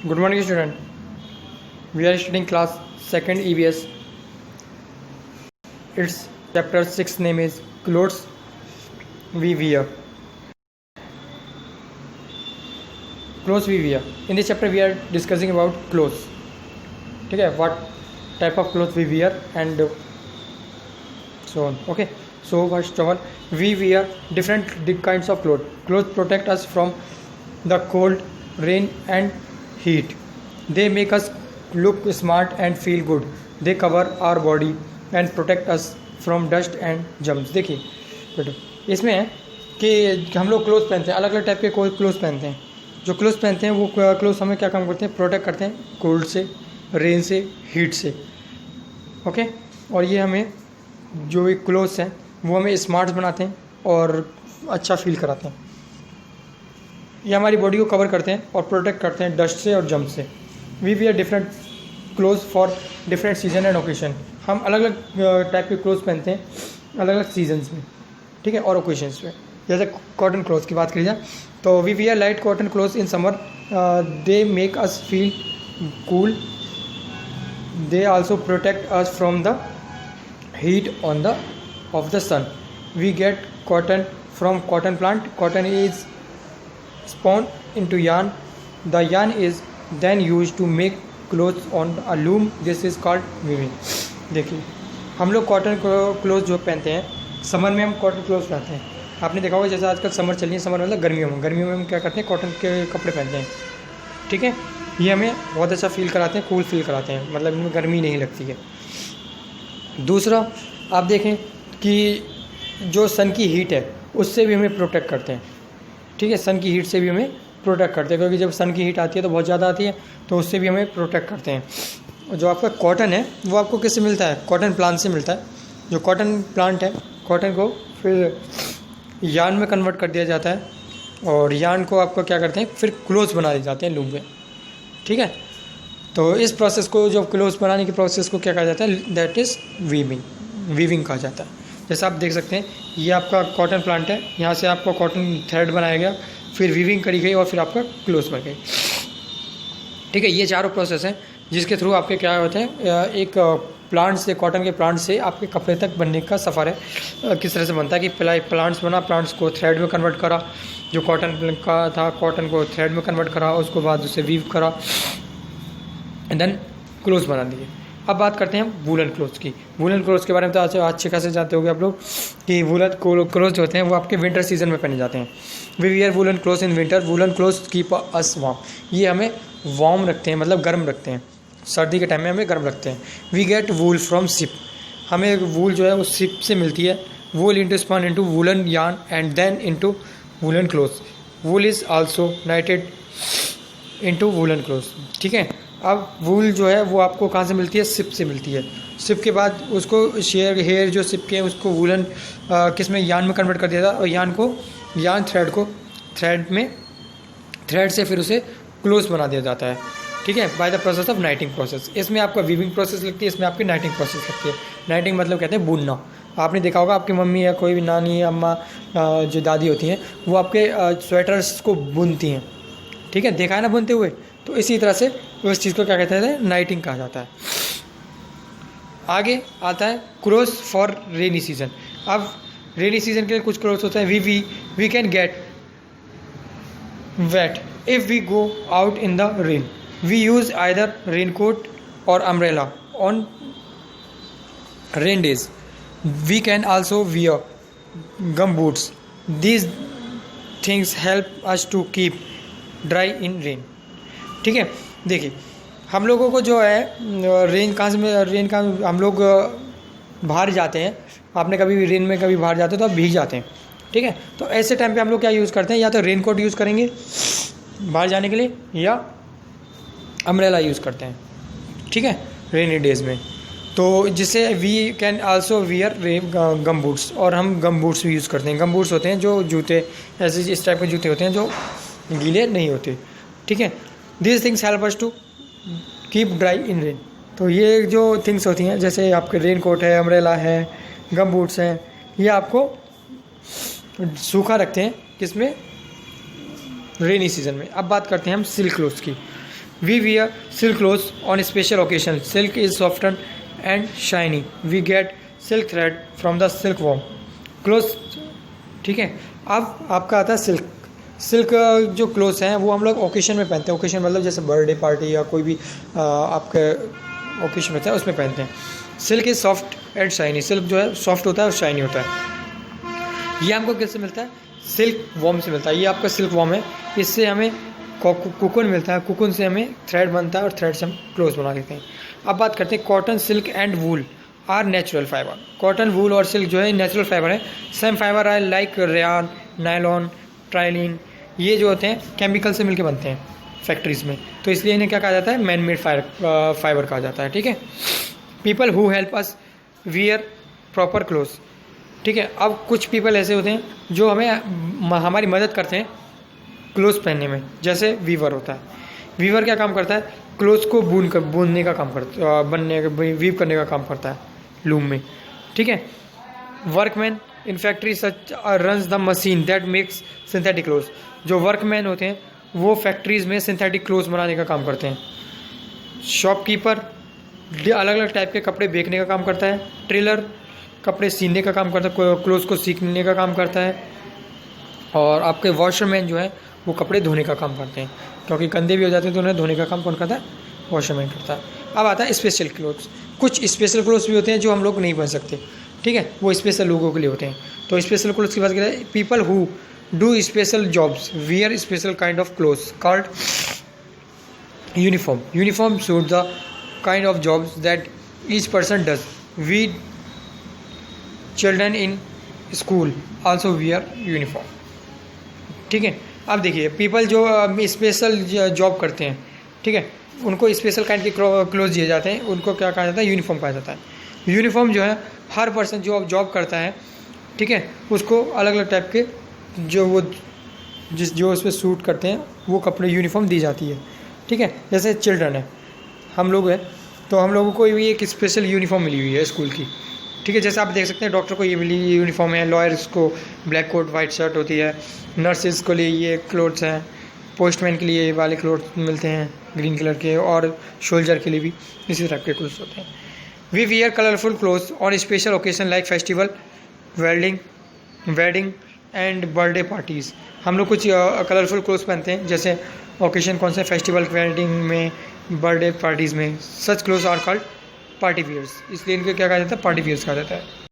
Good morning, student. We are studying class second EVS. Its chapter 6 name is Clothes We Wear. Clothes we wear. In this chapter, we are discussing about clothes. Okay, what type of clothes we wear and so on. Okay. So first of all, we wear different kinds of clothes. Clothes protect us from the cold, rain, and heat. They make us look smart and feel good. They cover our body and protect us from dust and germs. देखिए बेटो इसमें है कि हम लोग cloth पहनते हैं, अलग अलग टाइप के कोई क्लोथ पहनते हैं. जो क्लोथ पहनते हैं वो क्लोथ हमें क्या काम करते हैं, प्रोटेक्ट करते हैं कोल्ड से, रेन से, हीट से. ओके. और ये हमें जो ये क्लोथ्स हैं वो हमें स्मार्ट बनाते हैं और अच्छा फील कराते हैं. ये हमारी बॉडी को कवर करते हैं और प्रोटेक्ट करते हैं डस्ट से और जम्प से. We wear different clothes for different season and occasion. हम अलग अलग टाइप के क्लोथ्स पहनते हैं अलग अलग सीजन्स में, ठीक है, और ओकेजन्स में. जैसे कॉटन क्लोथ्स की बात करी जाए तो we wear light cotton clothes in summer. They make us feel cool. They also protect us from the heat on the of the sun. We get cotton from cotton plant. Cotton is spun into yarn. The yarn is then used to make clothes on a loom. This is called weaving. देखिए हम लोग cotton cloth जो पहनते हैं, summer में हम cotton cloth पहनते हैं. आपने देखा होगा जैसे आजकल समर चल रही है, समर मतलब गर्मियों में हम क्या करते हैं, कॉटन के कपड़े पहनते हैं. ठीक है, ये हमें बहुत अच्छा फील कराते हैं, कूल फील कराते हैं, मतलब इनमें गर्मी नहीं लगती है. दूसरा आप देखें कि जो सन की हीट है उससे भी हमें प्रोटेक्ट करते हैं. ठीक है, सन की हीट से भी हमें प्रोटेक्ट करते हैं, क्योंकि जब सन की हीट आती है तो बहुत ज़्यादा आती है, तो उससे भी हमें प्रोटेक्ट करते हैं. जो आपका कॉटन है वो आपको किससे मिलता है, कॉटन प्लांट से मिलता है. जो कॉटन प्लांट है, कॉटन को फिर यार्न में कन्वर्ट कर दिया जाता है और यार्न को आपको क्या करते हैं, फिर क्लोथ्स बना दिए जाते हैं लूम में. ठीक है, तो इस प्रोसेस को, जो क्लोथ्स बनाने की प्रोसेस को क्या कहा जाता है, दैट इज़ वीविंग कहा जाता है. जैसे आप देख सकते हैं ये आपका कॉटन प्लांट है, यहाँ से आपको कॉटन थ्रेड बनाया गया, फिर वीविंग करी गई और फिर आपका क्लोथ्स बन गई. ठीक है, ये चारों प्रोसेस हैं जिसके थ्रू आपके क्या होते हैं, एक प्लांट से, कॉटन के प्लांट से आपके कपड़े तक बनने का सफ़र है. किस तरह से बनता है कि प्लांट्स बना, प्लांट्स को थ्रेड में कन्वर्ट करा, जो कॉटन का था कॉटन को थ्रेड में कन्वर्ट करा, उसके बाद उसे वीव करा एंड देन क्लोथ्स बना दिए. अब बात करते हैं वूलन क्लोथ्स की. वूलन क्लोथ्स के बारे में तो अच्छे खासे जानते होंगे आप लोग कि वूलन क्लोथ्स जो होते हैं वो आपके विंटर सीजन में पहने जाते हैं. We wear woollen clothes in winter. Woollen clothes keep us warm. ये हमें वार्म रखते हैं, मतलब गर्म रखते हैं. सर्दी के टाइम में हमें गर्म रखते हैं. We get wool from sheep. हमें वूल जो है वो शिप से मिलती है. Wool into spun into woollen yarn and then into woollen clothes. Wool is also knitted into woollen clothes. ठीक है, अब वूल जो है वो आपको कहाँ से मिलती है, सिप से मिलती है. सिप के बाद उसको हेयर जो सिप के हैं उसको वूलन किस में, यार्न में कन्वर्ट कर दिया था, और यार्न थ्रेड से फिर उसे क्लोथ्स बना दिया जाता है. ठीक है, by the process of नाइटिंग process. इसमें आपका वीविंग प्रोसेस लगती है, इसमें आपकी नाइटिंग प्रोसेस लगती है. नाइटिंग मतलब कहते हैं बुनना. आपने देखा होगा आपकी मम्मी या कोई भी नानी, अम्मा, जो दादी होती हैं वो आपके स्वेटर्स को बुनती हैं. ठीक है, देखा है ना बुनते हुए. तो इसी तरह से उस चीज़ को क्या कहते हैं, नाइटिंग कहा जाता है. आगे आता है क्लोथ्स फॉर रेनी सीजन. अब रेनी सीजन के लिए कुछ क्लोथ्स होते हैं. We can get wet if we go out in the rain. We use either raincoat or umbrella on rain days. We can also wear gum boots. These things help us to keep dry in rain. ठीक है, देखिए हम लोगों को जो है rain का हम लोग बाहर जाते हैं. आपने कभी भी रेन में कभी बाहर जाते हो तो आप भीग जाते हैं. ठीक है, तो ऐसे टाइम पे हम लोग क्या यूज़ करते हैं, या तो रेन कोट यूज़ करेंगे बाहर जाने के लिए, या अम्ब्रेला यूज़ करते हैं. ठीक है, रेनी डेज़ में. तो जिससे we can also wear gum boots. और हम गम बूट्स भी यूज़ करते हैं. गम बूट्स होते हैं जो जूते, ऐसे इस टाइप के जूते होते हैं जो गीले नहीं होते. ठीक है, these things help us to keep dry in rain. तो ये जो थिंग्स होती हैं, जैसे आपके रेन कोट है, अम्ब्रेला है, गम बूट्स हैं, ये आपको सूखा रखते हैं किसमें, रेनी सीजन में. अब बात करते हैं हम सिल्क क्लोथ्स की. We wear silk cloth on special occasion, silk is soften and shiny, we get silk thread from the silk worm cloth. ठीक है, अब आपका आता है सिल्क। सिल्क जो क्लोथ्स हैं वो हम लोग ओकेशन में पहनते हैं। ओकेशन मतलब जैसे बर्थडे पार्टी या कोई भी आपके ओकेशन होता है उसमें पहनते हैं। Silk is soft and shiny, silk जो है सॉफ्ट होता है और शाइनी होता है। ये हमको किससे मिलता है? सिल्क वॉर्म से मिलता है। ये आपका सिल्क वॉर्म है, इससे हमें कुकन मिलता है, कुकन से हमें थ्रेड बनता है और थ्रेड से हम क्लोथ बना लेते हैं। अब बात करते हैं cotton, silk and wool are natural fibre. Cotton, wool और सिल्क जो है नेचुरल फाइबर है। Same fibre are like rayon, nylon, terylene, ये जो होते हैं केमिकल से मिलके बनते हैं फैक्ट्रीज में, तो इसलिए इन्हें क्या कहा जाता है? मैन मेड फाइबर कहा जाता है। ठीक है, people who help us wear proper clothes. ठीक है, अब कुछ पीपल ऐसे होते हैं जो हमारी मदद करते हैं क्लोथ्स पहनने में, जैसे वीवर होता है। वीवर क्या काम करता है? क्लोथ्स को बुनने का काम करता, वीव करने का काम करता है लूम में। ठीक है, workman in factory such runs the machine that makes synthetic clothes. जो वर्कमैन होते हैं वो फैक्ट्रीज में सिंथेटिक क्लोथ्स बनाने का काम करते हैं। शॉपकीपर अलग अलग टाइप के कपड़े बेचने का काम करता है। टेलर कपड़े सीने का काम करता है, क्लोथ्स को सीखने का काम करता है। और आपके वॉशरमैन जो है वो कपड़े धोने का काम करते हैं, क्योंकि गंदे भी हो जाते हैं तो उन्हें धोने का काम कौन करता है? वॉशरमैन करता है। अब आता है स्पेशल क्लोथ्स। कुछ स्पेशल क्लोथ्स भी होते हैं जो हम लोग नहीं पहन सकते। ठीक है, वो स्पेशल लोगों के लिए होते हैं। तो स्पेशल क्लोथ्स की बात करें, people who do special jobs wear special kind of clothes called uniform. Uniform suit the kind of jobs that each person does. We children in school also wear uniform. ठीक है, अब देखिए people जो special job करते हैं, ठीक है, उनको स्पेशल काइंड के क्लोथ दिए जाते हैं, उनको क्या कहा जाता है? यूनिफॉर्म कहा जाता है। यूनिफॉर्म जो है हर पर्सन जो जॉब करता है, ठीक है, उसको अलग अलग टाइप के जो उस पर सूट करते हैं वो कपड़े यूनिफॉर्म दी जाती है। ठीक है, जैसे चिल्ड्रन है, हम लोग हैं, तो हम लोगों को भी एक स्पेशल यूनिफॉर्म मिली हुई है स्कूल की। ठीक है, जैसे आप देख सकते हैं डॉक्टर को ये मिली यूनिफॉर्म है, लॉयर्स को ब्लैक कोट वाइट शर्ट होती है, नर्सेज को लिए ये क्लोथ्स हैं, पोस्टमैन के लिए ये वाले क्लोथ्स मिलते हैं ग्रीन कलर के, और सोल्जर के लिए भी इसी तरह के क्लोथ्स होते हैं। We wear colourful clothes on special occasion like festival, wedding and birthday parties. हम लोग कुछ कलरफुल क्लोथ्स पहनते हैं, जैसे ओकेजन कौन से? फेस्टिवल, वेडिंग में, बर्थडे पार्टीज़ में। Such clothes are called party wears, इसलिए इनको क्या कहा जाता है? पार्टी वियर्स कहा जाता है।